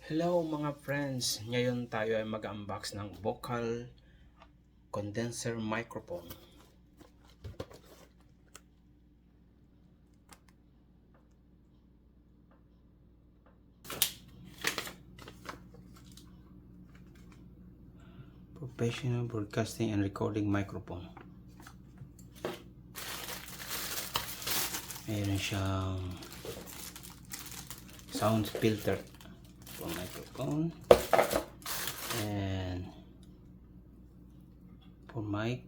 Hello mga friends! Ngayon tayo ay mag-unbox ng vocal condenser microphone. Professional broadcasting and recording microphone. Mayroon siyang sound filter for microphone and for mic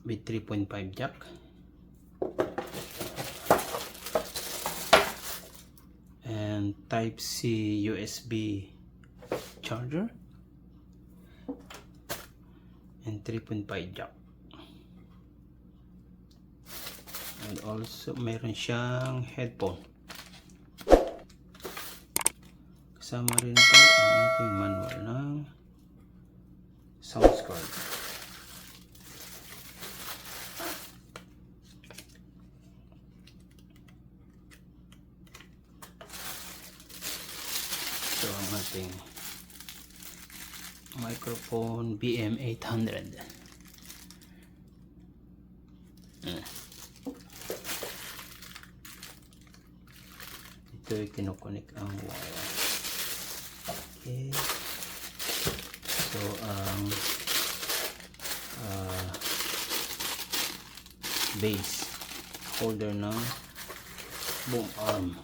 with 3.5 jack and type C USB charger and 3.5 jack, and also meron siyang headphone. Kasama rin ito ang ating manual ng sound card. Ito ang ating microphone BM800. Ito ay kinukunik ang wire. Okay. So ang base holder ng boom arm.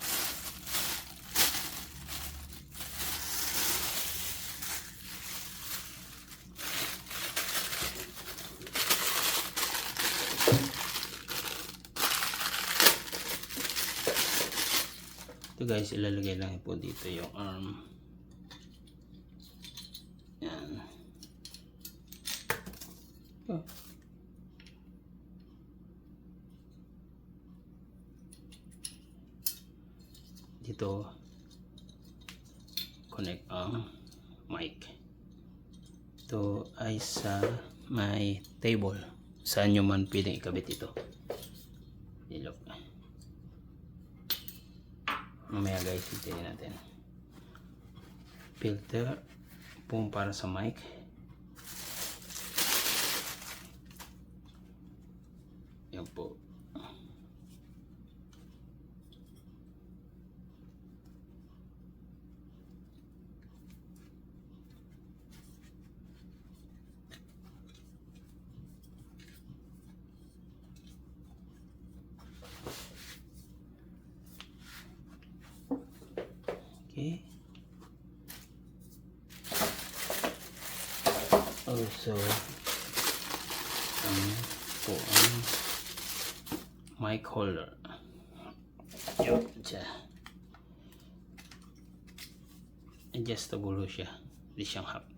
Ito guys, ilalagay lang po dito yung arm. Yan. Oh. Dito connect ang mic. Ito ay sa may table. Saan nyo man pwedeng ikabit ito. Ilok. Mamaya guys, itirin natin. Filter pong para sa mic. Yan po. Okay. Also, po ang mic holder. Yun siya. Adjustable siya. Hindi siyang hap.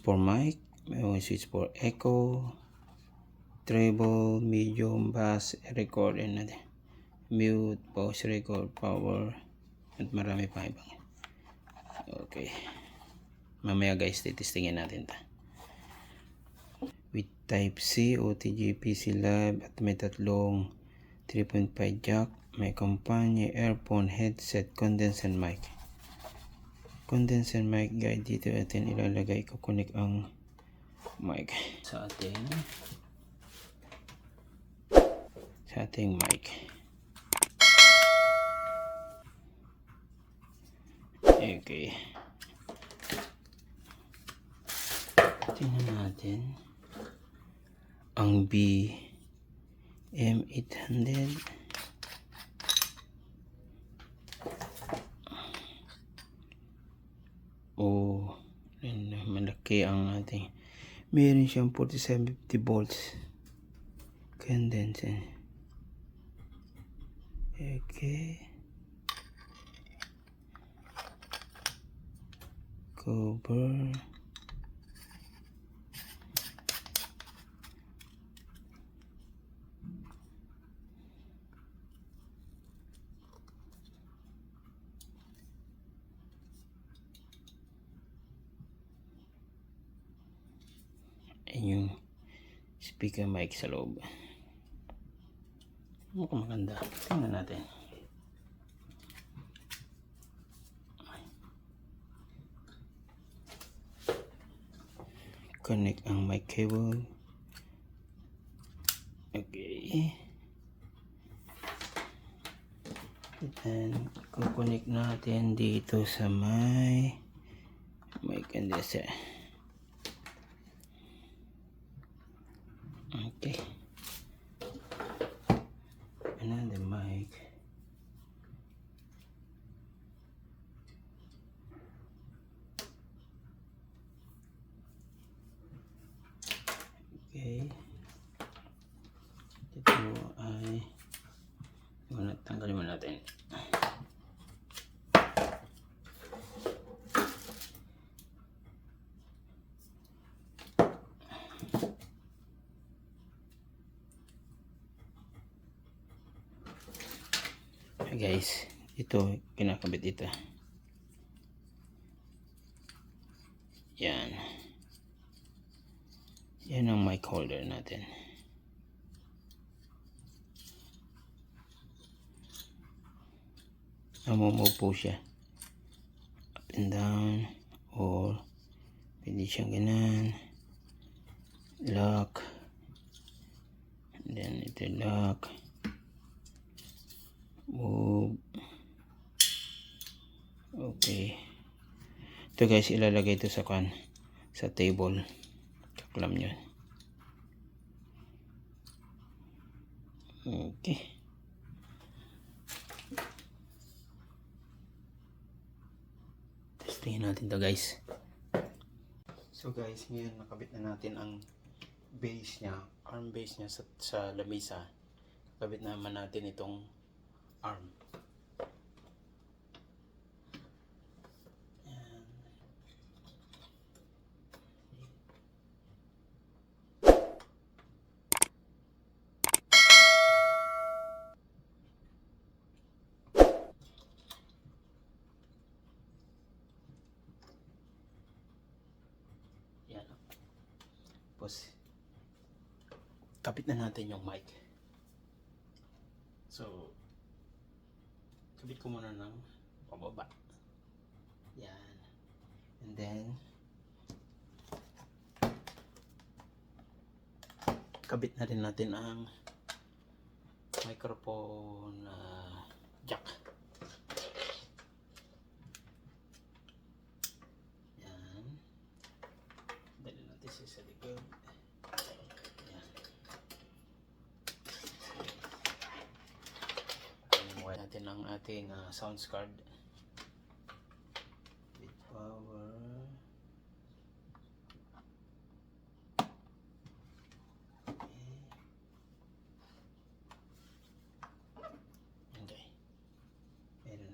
For mic, may switch for echo, treble, medium, bass, record, and mute, pause, record, power, at marami pa ibang. Okay. Mamaya guys, titistingin natin ta. With type C, OTG, PC Live, at may tatlong 3.5 jack, may kampanya, earphone, headset, condenser mic. Condenser mic guide, dito natin ilalagay, kukunik ang mic sa ating mic. Okay, tingnan natin ang BM800. Oh, malaki ang ating. Meron siyang 4750 volts condenser. Okay. Cover. speaker mic sa loob. Mukhang maganda. Tingnan natin. Connect ang mic cable. Okay. Then, kukonek natin dito sa mic condenser. Okay. Another mic. Okay. Ito ay tanggalin mo natin. Guys, ito kinakabit ito. Yan ang mic holder natin. Namumove po siya up and down, or pwede siyang ganan, lock, and then ito lock, move. Okay, ito guys, ilalagay ito sa table. Alam nyo. Okay. Testingin natin to guys. So guys, ngayon nakabit na natin ang base niya, arm base niya sa lamesa. Kabit naman natin itong arm. Yan. Tapos kapit na natin yung mic. So kabit ko muna ng pababa. Yan. And then kabit na rin natin ang microphone jack. Yan. Dali natin siya sa likod. Yan. Inuwi natin ang ating sounds card with power.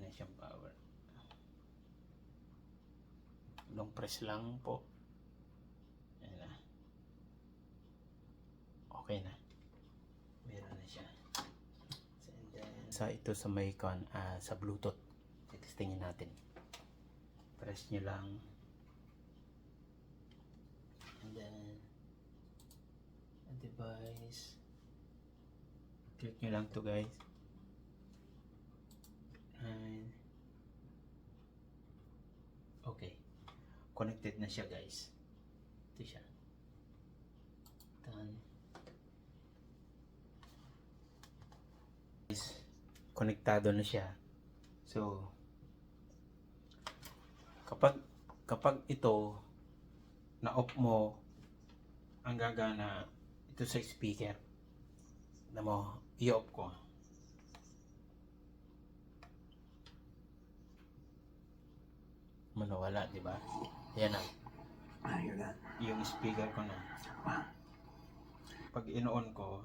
Siyang power. Long press lang po. Ayan na. Okay na. Meron na siya. And then, ito sa may sa Bluetooth. Testingin natin. Press nyo lang. And then, a device. Click nyo lang to guys. And okay, connected na siya guys. Ito siya. Done. Konektado na siya. So kapag ito na off mo, ang gagana ito sa speaker na mo i-off ko. Manawala, di ba? Yan na. Yung speaker ko na. Pag ino-on ko,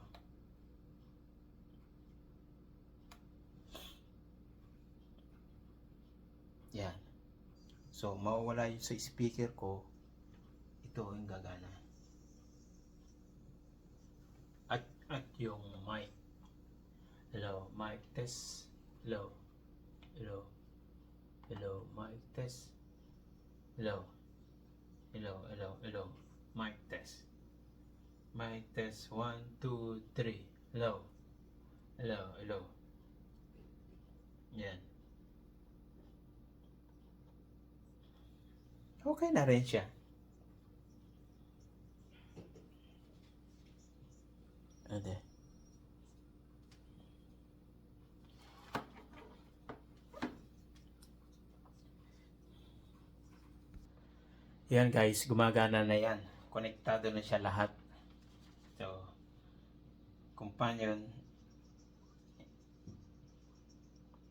yan. So, mawawala yung sa speaker ko, ito yung gagana. At yung mic. Hello, mic test. Hello. Hello. Hello, mic test. Hello. Hello, hello, hello. Mic test. Mic test 1, 2, 3. Hello. Hello, hello. Yan. Okay na rin siya. Ade. Yan guys, gumagana na yan. Konektado na siya lahat. So, companion,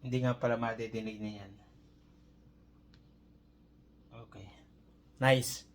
hindi nga pala madidinig na yan. Okay. Nice.